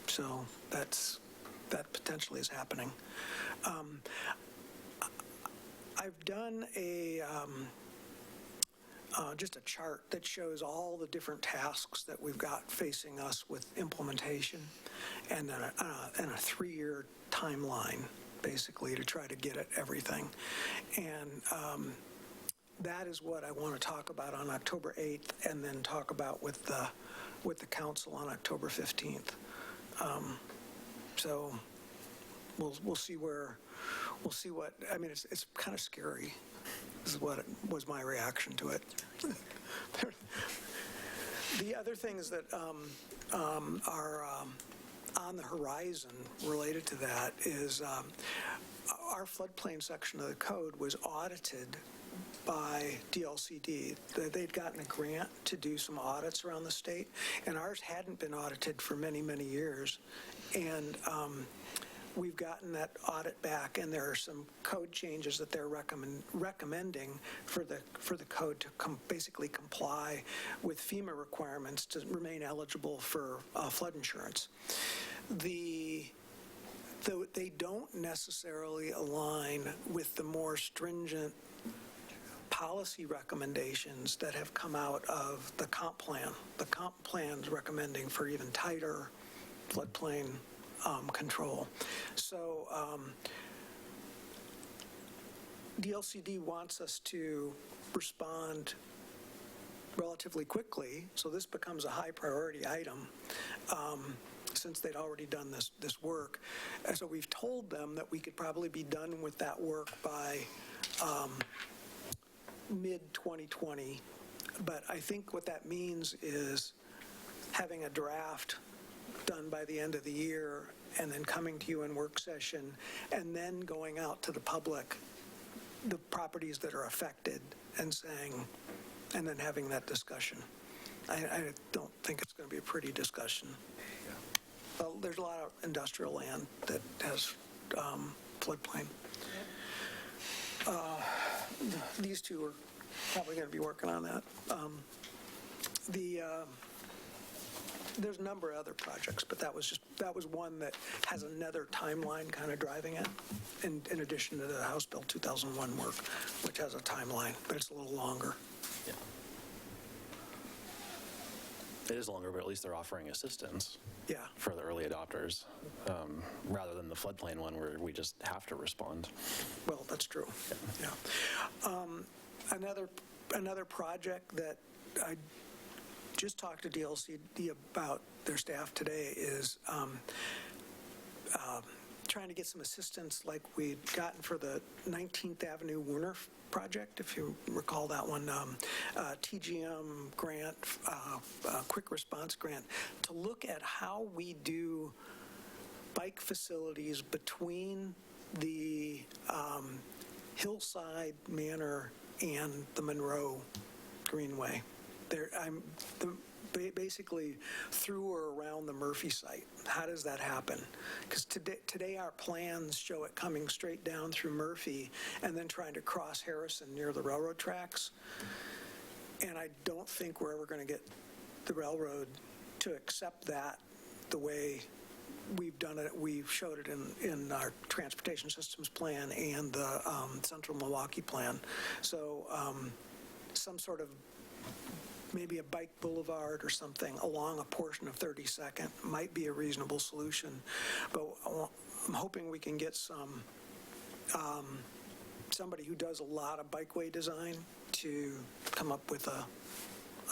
So that potentially is happening. I've done just a chart that shows all the different tasks that we've got facing us with implementation, and then a 3-year timeline, basically, to try to get at everything. And that is what I want to talk about on October 8th, and then talk about with the council on October 15th. So we'll see what, I mean, it's kind of scary, is what was my reaction to it. The other things that are on the horizon related to that is our floodplain section of the code was audited by DLCD. They'd gotten a grant to do some audits around the state, and ours hadn't been audited for many, many years. And we've gotten that audit back, and there are some code changes that they're recommending for the code to basically comply with FEMA requirements to remain eligible for flood insurance. Though they don't necessarily align with the more stringent policy recommendations that have come out of the comp plan. The comp plan's recommending for even tighter floodplain control. So DLCD wants us to respond relatively quickly, so this becomes a high priority item since they'd already done this work. And so we've told them that we could probably be done with that work by mid-2020, but I think what that means is having a draft done by the end of the year, and then coming to you in work session, and then going out to the public, the properties that are affected, and saying, and then having that discussion. I don't think it's going to be a pretty discussion. Well, there's a lot of industrial land that has floodplain. These two are probably going to be working on that. There's a number of other projects, but that was one that has another timeline kind of driving it, in addition to the House Bill 2001 work, which has a timeline, but it's a little longer. Yeah. It is longer, but at least they're offering assistance. Yeah. For the early adopters, rather than the floodplain one where we just have to respond. Well, that's true. Yeah. Another project that I just talked to DLCD about, their staff today, is trying to get some assistance like we'd gotten for the 19th Avenue Werner project, if you recall that one, TGM grant, quick response grant, to look at how we do bike facilities between the Hillside Manor and the Monroe Greenway. Basically through or around the Murphy site. How does that happen? Because today our plans show it coming straight down through Murphy and then trying to cross Harrison near the railroad tracks. And I don't think we're ever going to get the railroad to accept that the way we've done it. We've showed it in our transportation systems plan and the Central Milwaukee plan. So some sort of maybe a bike boulevard or something along a portion of 32nd might be a reasonable solution. But I'm hoping we can get somebody who does a lot of bikeway design to come up with a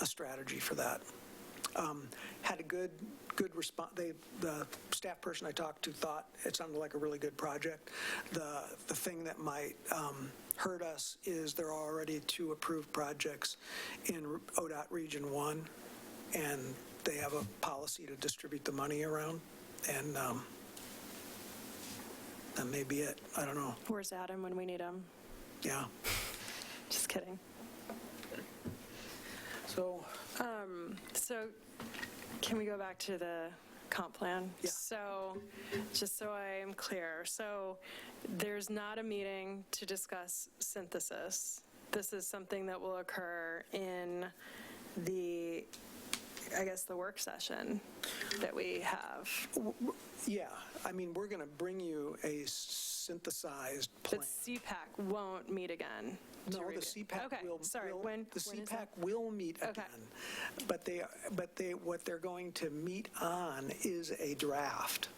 strategy for that. Had a good response. The staff person I talked to thought it sounded like a really good project. The thing that might hurt us is there are already 2 approved projects in ODOT Region 1, and they have a policy to distribute the money around, and that may be it. I don't know. Where's Adam when we need him? Yeah. Just kidding. So, So can we go back to the comp plan? Yeah. So just so I am clear, so there's not a meeting to discuss synthesis. This is something that will occur in the, I guess, the work session that we have. yeah, I mean, we're going to bring you a synthesized plan. But CPAC won't meet again. to No, the review. CPAC Okay, will. sorry, when The is CPAC that? will meet Okay. again. But what they're going to meet on is a draft,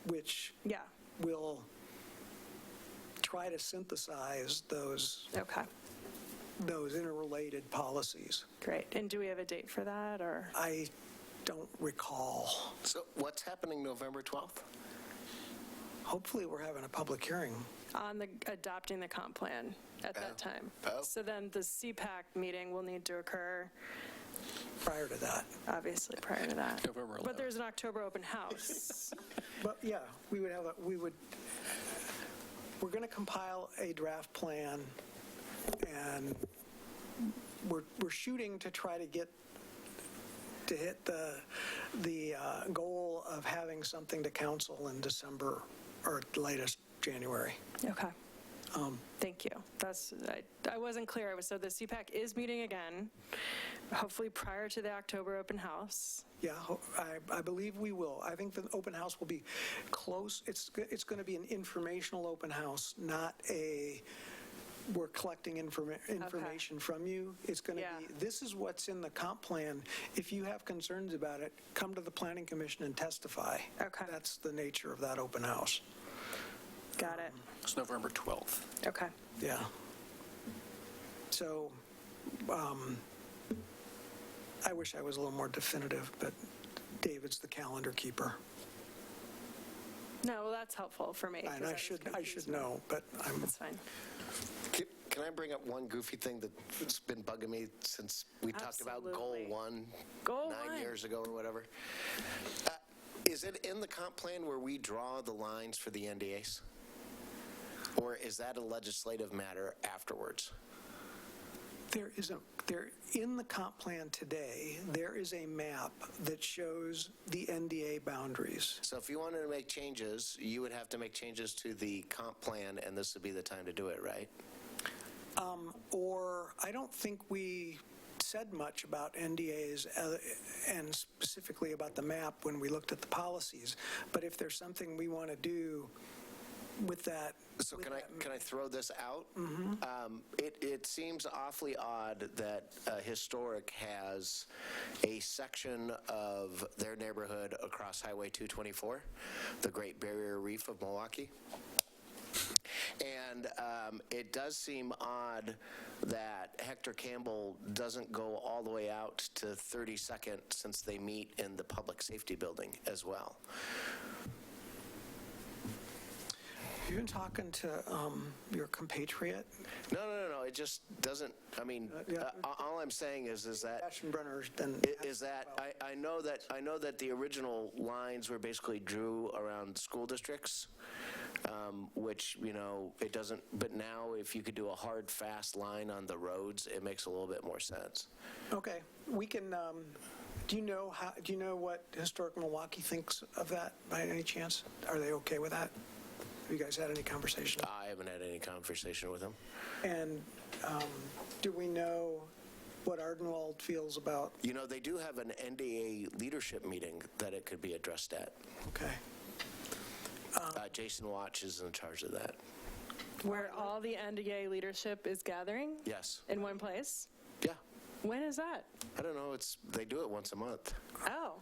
which Yeah, will try to synthesize those okay, interrelated policies. great. And do we have a date for that, or? I don't recall. So what's happening November 12th? Hopefully, we're having a public hearing. On the, adopting the comp plan at that time. Oh. So then the CPAC meeting will need to occur, Prior to that. obviously, prior to that. November 11th. But there's an October open house. But yeah, we're going to compile a draft plan, and we're shooting to try to hit the goal of having something to council in December or at the latest January. Okay. Thank you. I wasn't clear. So the CPAC is meeting again, hopefully prior to the October open house. Yeah, I believe we will. I think the open house will be close. It's going to be an informational open house, not we're collecting information from you. It's going to Yeah. be, this is what's in the comp plan. If you have concerns about it, come to the Planning Commission and testify. Okay. That's the nature of that open house. Got it. It's November 12th. Okay. Yeah. So, I wish I was a little more definitive, but David's the calendar keeper. No, well, that's helpful for me. 'cause And I that should confused me. know, but I'm, That's fine. Can I bring up one goofy thing that's been bugging me since we talked about Goal Absolutely. 1 Goal 9 1. years ago or whatever? Is it in the comp plan where we draw the lines for the NDAs? Or is that a legislative matter afterwards? in the comp plan today, there is a map that shows the NDA boundaries. So if you wanted to make changes, you would have to make changes to the comp plan, and this would be the time to do it, right? Or I don't think we said much about NDAs and specifically about the map when we looked at the policies. But if there's something we want to do with that. So can I throw this out? It seems awfully odd that Historic has a section of their neighborhood across Highway 224, the Great Barrier Reef of Milwaukee. And it does seem odd that Hector Campbell doesn't go all the way out to 32nd since they meet in the public safety building as well. You've been talking to your compatriot? No. It just doesn't, I mean, all I'm saying is that Aschenbrenner, then. is that I know that the original lines were basically drew around school districts, which, it doesn't, but now if you could do a hard, fast line on the roads, it makes a little bit more sense. Okay, we can, do you know what Historic Milwaukee thinks of that by any chance? Are they okay with that? Have you guys had any conversation? I haven't had any conversation with him. And do we know what Ardenwald feels about, You know, they do have an NDA leadership meeting that it could be addressed at. okay. Jason Watch is in charge of that. Where all the NDA leadership is gathering Yes. in one place? Yeah. When is that? I don't know. They do it once a month. Oh,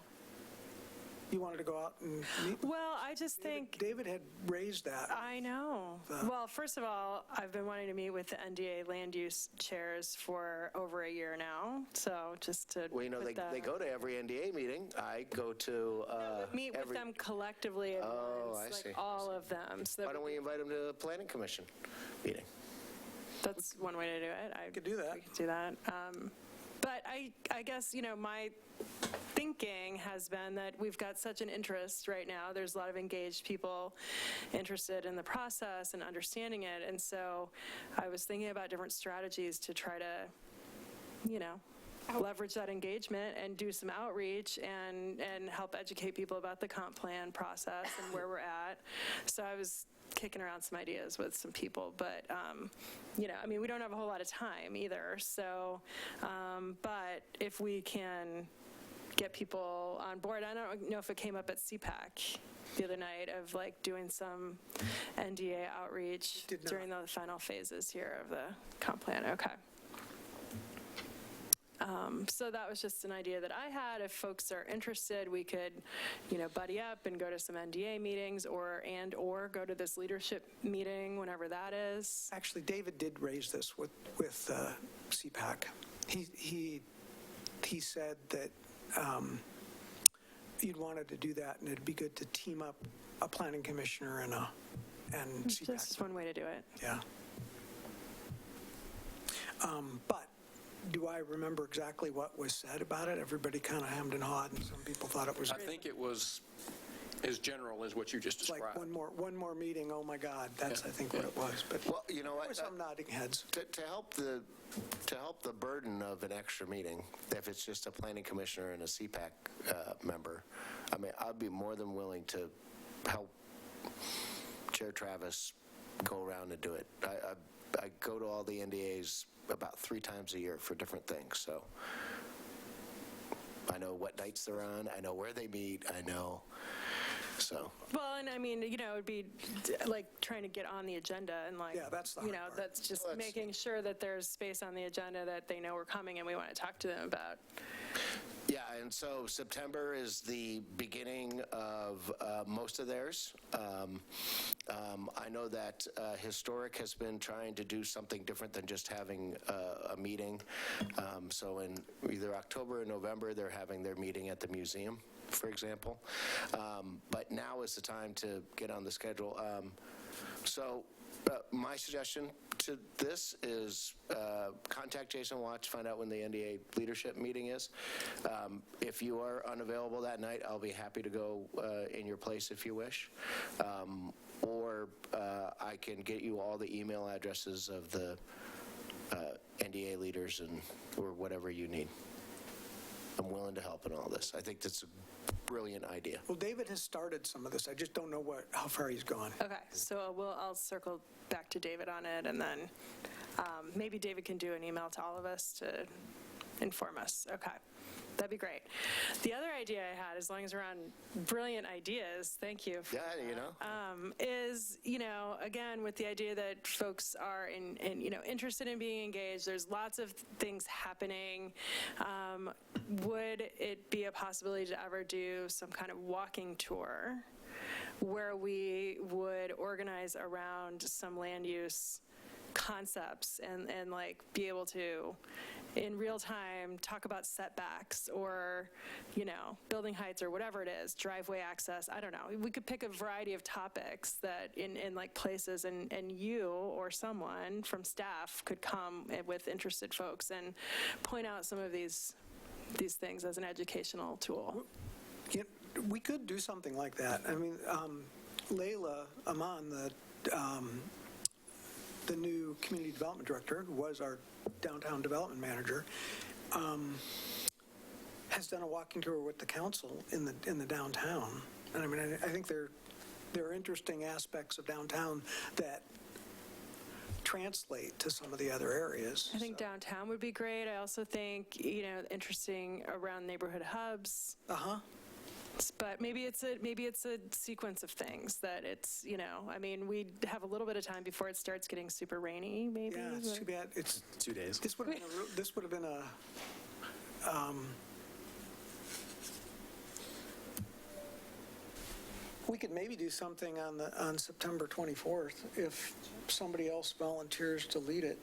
You wanted to go out and meet? well, I just think, David had raised that. I know. Well, first of all, I've been wanting to meet with the NDA land use chairs for over a year now, so just to. Well, you know, put they go to every NDA meeting. I go to Meet with every. them collectively at Oh, once, I see. like all of them. So Why don't we invite them to the Planning Commission meeting? that's one way to do it. I could do that. We could do that. But I guess, my thinking has been that we've got such an interest right now. There's a lot of engaged people interested in the process and understanding it. And so I was thinking about different strategies to try to, leverage that engagement and do some outreach and help educate people about the comp plan process and where we're at. So I was kicking around some ideas with some people, but, we don't have a whole lot of time either. So, but if we can get people on board, I don't know if it came up at CPAC the other night of like doing some NDA outreach Did not. during the final phases here of the comp plan. Okay. So that was just an idea that I had. If folks are interested, we could, buddy up and go to some NDA meetings or go to this leadership meeting whenever that is. Actually, David did raise this with CPAC. He said that you'd wanted to do that, and it'd be good to team up a planning commissioner and CPAC. Just one way to do it. Yeah. But do I remember exactly what was said about it? Everybody kind of hemmed and hawed, and some people thought it was I think it was as general as what you just like described. one more meeting, oh my God, that's I think what it was. But Well, you know there what? were some nodding heads. To help the burden of an extra meeting, if it's just a planning commissioner and a CPAC member, I'd be more than willing to help Chair Travis go around and do it. I go to all the NDAs about 3 times a year for different things, so I know what nights they're on, I know where they meet, I know, so. Well, and it would be like trying to get on the agenda and like, Yeah, that's the hard part. that's just Well, that's- making sure that there's space on the agenda that they know we're coming and we want to talk to them about. Yeah, and so September is the beginning of most of theirs. I know that Historic has been trying to do something different than just having a meeting. So in either October or November, they're having their meeting at the museum, for example. But now is the time to get on the schedule. So my suggestion to this is contact Jason Watch, find out when the NDA leadership meeting is. If you are unavailable that night, I'll be happy to go in your place if you wish. Or I can get you all the email addresses of the NDA leaders or whatever you need. I'm willing to help in all this. I think that's a brilliant idea. Well, David has started some of this. I just don't know how far he's gone. Okay, so I'll circle back to David on it, and then maybe David can do an email to all of us to inform us. Okay, that'd be great. The other idea I had, as long as we're on brilliant ideas, thank you. Yeah, Is, again, with the idea that folks are interested in being engaged, there's lots of things happening. Would it be a possibility to ever do some kind of walking tour where we would organize around some land use concepts and like be able to in real time talk about setbacks or building heights or whatever it is, driveway access, I don't know. We could pick a variety of topics that in like places and you or someone from staff could come with interested folks and point out some of these things as an educational tool. Yeah, we could do something like that. Layla Aman, the new community development director, who was our downtown development manager, has done a walking tour with the council in the downtown. And I think there are interesting aspects of downtown that translate to some of the other areas. I think downtown would be great. I also think, interesting around neighborhood hubs. Uh-huh. But maybe it's a sequence of things that it's, we have a little bit of time before it starts getting super rainy, maybe. Yeah, it's too bad. It's 2 days. This would have been a we could maybe do something on September 24th if somebody else volunteers to lead it.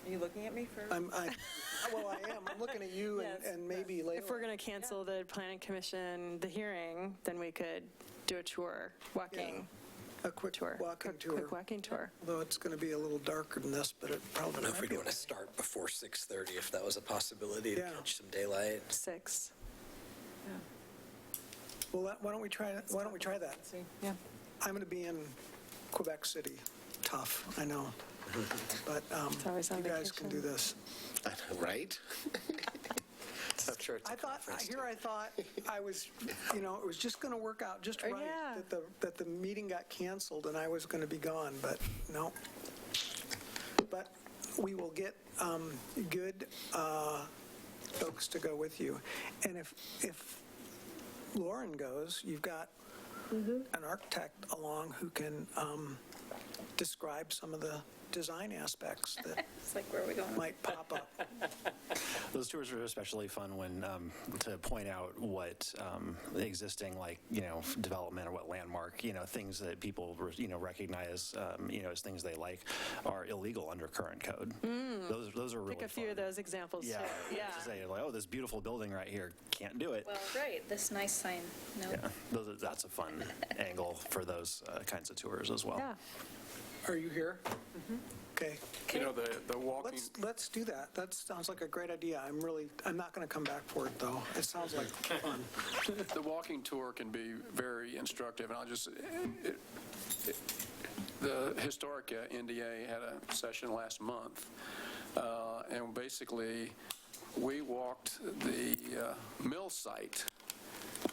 Are you looking at me for? Well, I am. I'm looking at you and maybe later. If we're going to cancel the planning commission, the hearing, then we could do a tour, walking A quick tour. walking tour. Quick walking tour. Although it's going to be a little darker than this, but it probably I don't know if might we'd be want to okay. start before 6:30, if that was a possibility to Yeah. catch some daylight. 6. Well, why don't we try that? Yeah. I'm going to be in Quebec City. Tough, I know. But always on you guys can do vacation. this. Right? I'm sure it's a I thought I was, it was just going to work out just right yeah. that the meeting got canceled and I was going to be gone, but no. But we will get good folks to go with you. And if Lauren goes, you've got an architect along who can describe some of the design aspects that It's like, where are we going? might pop up. Those tours are especially fun when, to point out what existing, development or what landmark, things that people, recognize, as things they like are illegal under current code. Those are really Pick a few of those examples, Yeah. too. Yeah. To say, oh, this beautiful building right here, can't do it. Well, right, this nice sign, no. Yeah, that's a fun angle for those kinds of tours as well. Yeah. Are you here? Okay. The walking, Let's do that. That sounds like a great idea. I'm not going to come back for it, though. It sounds like fun. the walking tour can be very instructive, and I'll just, the historic NDA had a session last month, and basically, we walked the mill site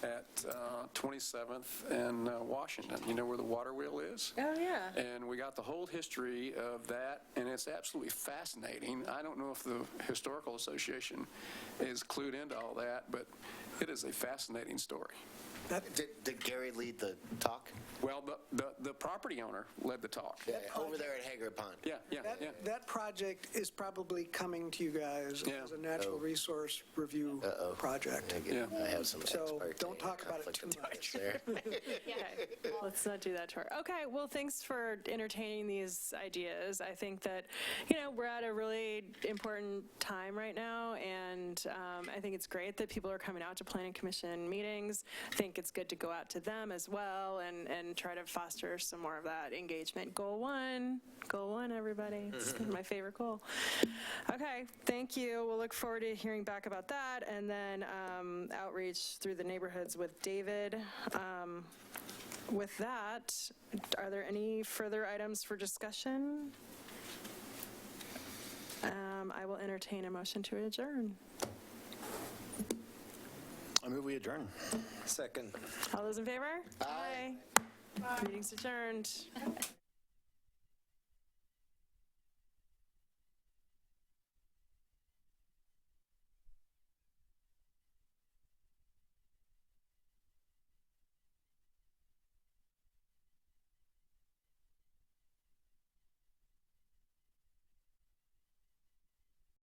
at 27th and Washington. You know where the water wheel is? Oh, yeah. And we got the whole history of that, and it's absolutely fascinating. I don't know if the Historical Association is clued into all that, but it is a fascinating story. Did Gary lead the talk? Well, the property owner led the talk. Yeah, over there at Hager Pond. Yeah. That project is probably coming to you guys Yeah. as a natural resource review project. Yeah. I have some So ex parte don't talk about it conflict too of much. interest there. Okay, let's not do that tour. Okay, well, thanks for entertaining these ideas. I think that, we're at a really important time right now, and I think it's great that people are coming out to planning commission meetings. I think it's good to go out to them as well and try to foster some more of that engagement. Goal one, everybody. It's my favorite goal. Okay, thank you. We'll look forward to hearing back about that, and then outreach through the neighborhoods with David. With that, are there any further items for discussion? I will entertain a motion to adjourn. I move we adjourn. Second. All those in favor? Aye. Meeting's adjourned.